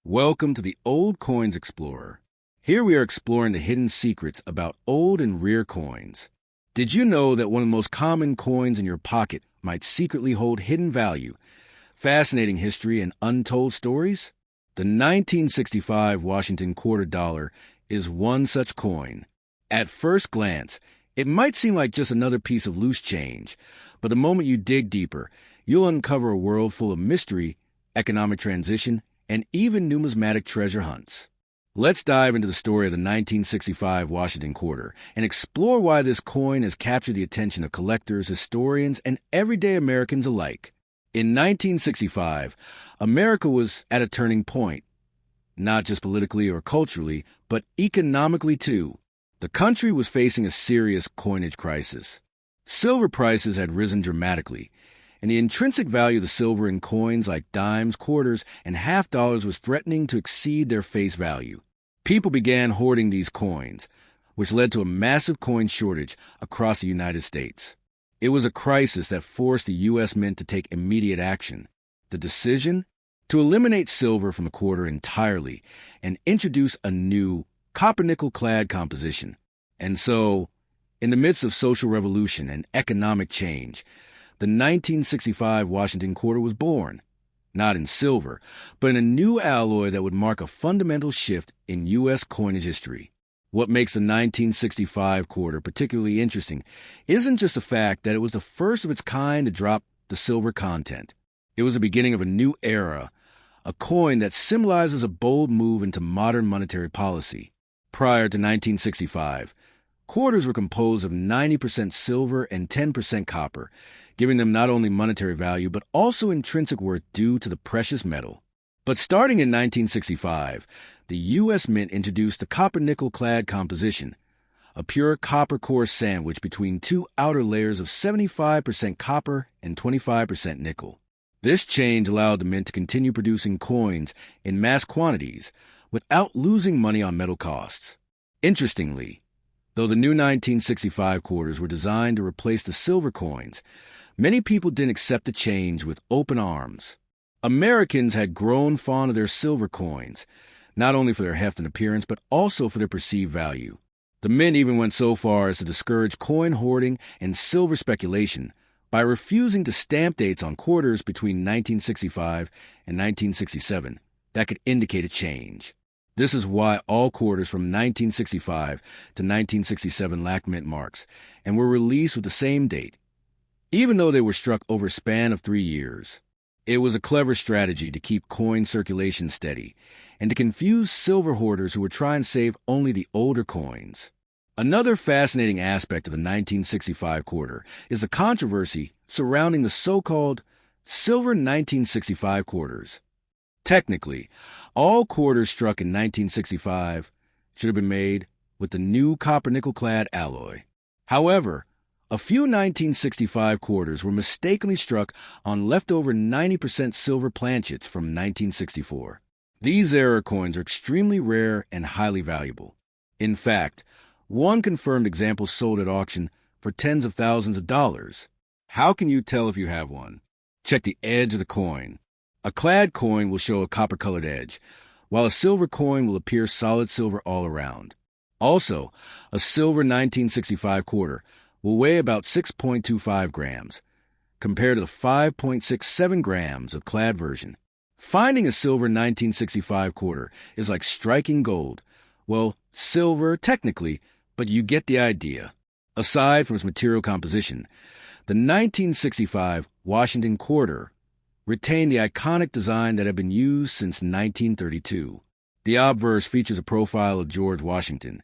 Welcome to the Old Coins Explorer. Here we are exploring the hidden secrets about old and rare coins. Did you know that one of the most common coins in your pocket might secretly hold hidden value, fascinating history, and untold stories? The 1965 Washington quarter dollar is one such coin. At first glance, it might seem like just another piece of loose change, but the moment you dig deeper, you'll uncover a world full of mystery, economic transition, and even numismatic treasure hunts. Let's dive into the story of the 1965 Washington quarter and explore why this coin has captured the attention of collectors, historians, and everyday Americans alike. In 1965, America was at a turning point, not just politically or culturally, but economically too. The country was facing a serious coinage crisis. Silver prices had risen dramatically, and the intrinsic value of the silver in coins like dimes, quarters, and half dollars was threatening to exceed their face value. People began hoarding these coins, which led to a massive coin shortage across the United States. It was a crisis that forced the U.S. Mint to take immediate action. The decision? To eliminate silver from the quarter entirely and introduce a new copper-nickel clad composition. And so, in the midst of social revolution and economic change, the 1965 Washington quarter was born, not in silver, but in a new alloy that would mark a fundamental shift in U.S. coinage history. What makes the 1965 quarter particularly interesting isn't just the fact that it was the first of its kind to drop the silver content. It was the beginning of a new era, a coin that symbolizes a bold move into modern monetary policy. Prior to 1965, quarters were composed of 90% silver and 10% copper, giving them not only monetary value but also intrinsic worth due to the precious metal. But starting in 1965, the U.S. Mint introduced the copper-nickel clad composition, a pure copper core sandwich between two outer layers of 75% copper and 25% nickel. This change allowed the Mint to continue producing coins in mass quantities without losing money on metal costs. Interestingly, though the new 1965 quarters were designed to replace the silver coins, many people didn't accept the change with open arms. Americans had grown fond of their silver coins, not only for their heft and appearance, but also for their perceived value. The Mint even went so far as to discourage coin hoarding and silver speculation by refusing to stamp dates on quarters between 1965 and 1967 that could indicate a change. This is why all quarters from 1965 to 1967 lacked mint marks and were released with the same date, even though they were struck over a span of 3 years. It was a clever strategy to keep coin circulation steady and to confuse silver hoarders who were trying to save only the older coins. Another fascinating aspect of the 1965 quarter is the controversy surrounding the so-called silver 1965 quarters. Technically, all quarters struck in 1965 should have been made with the new copper-nickel clad alloy. However, a few 1965 quarters were mistakenly struck on leftover 90% silver planchets from 1964. These error coins are extremely rare and highly valuable. In fact, one confirmed example sold at auction for tens of thousands of dollars. How can you tell if you have one? Check the edge of the coin. A clad coin will show a copper-colored edge, while a silver coin will appear solid silver all around. Also, a silver 1965 quarter will weigh about 6.25 grams, compared to the 5.67 grams of clad version. Finding a silver 1965 quarter is like striking gold. Well, silver technically, but you get the idea. Aside from its material composition, the 1965 Washington quarter retained the iconic design that had been used since 1932. The obverse features a profile of George Washington,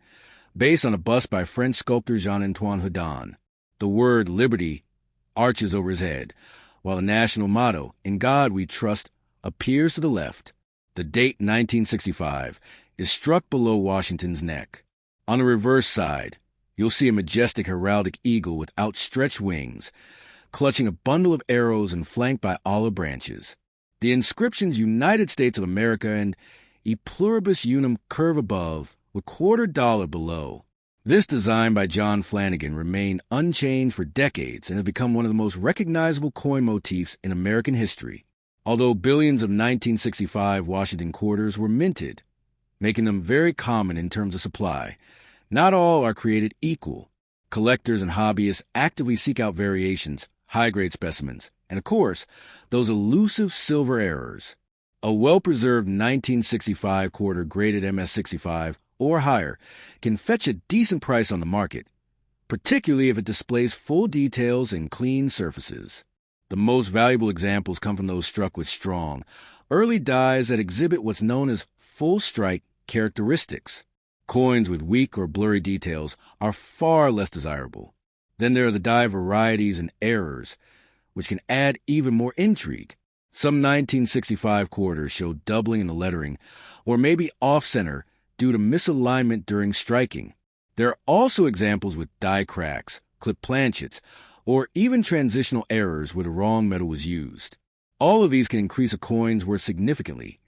based on a bust by French sculptor Jean-Antoine Houdon. The word liberty arches over his head, while the national motto, "In God We Trust," appears to the left. The date 1965 is struck below Washington's neck. On the reverse side, you'll see a majestic heraldic eagle with outstretched wings, clutching a bundle of arrows and flanked by olive branches. The inscriptions United States of America and E Pluribus Unum curve above, with quarter dollar below. This design by John Flanagan remained unchanged for decades and has become one of the most recognizable coin motifs in American history. although billions of 1965 Washington quarters were minted, making them very common in terms of supply. Not all are created equal. Collectors and hobbyists actively seek out variations, high-grade specimens, and of course, those elusive silver errors. A well-preserved 1965 quarter graded MS65 or higher can fetch a decent price on the market, particularly if it displays full details and clean surfaces. The most valuable examples come from those struck with strong, early dies that exhibit what's known as full strike characteristics. Coins with weak or blurry details are far less desirable. Then there are the die varieties and errors, which can add even more intrigue. Some 1965 quarters show doubling in the lettering, or maybe off-center due to misalignment during striking. There are also examples with die cracks, clipped planchets, or even transitional errors where the wrong metal was used. All of these can increase a coin's worth significantly,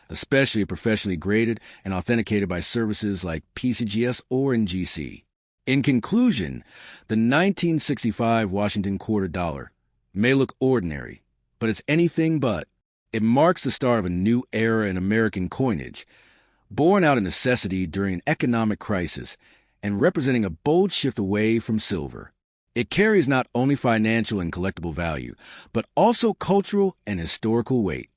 especially if professionally graded and authenticated by services like PCGS or NGC. In conclusion, the 1965 Washington quarter dollar may look ordinary, but it's anything but. It marks the start of a new era in American coinage, born out of necessity during an economic crisis and representing a bold shift away from silver. It carries not only financial and collectible value, but also cultural and historical weight.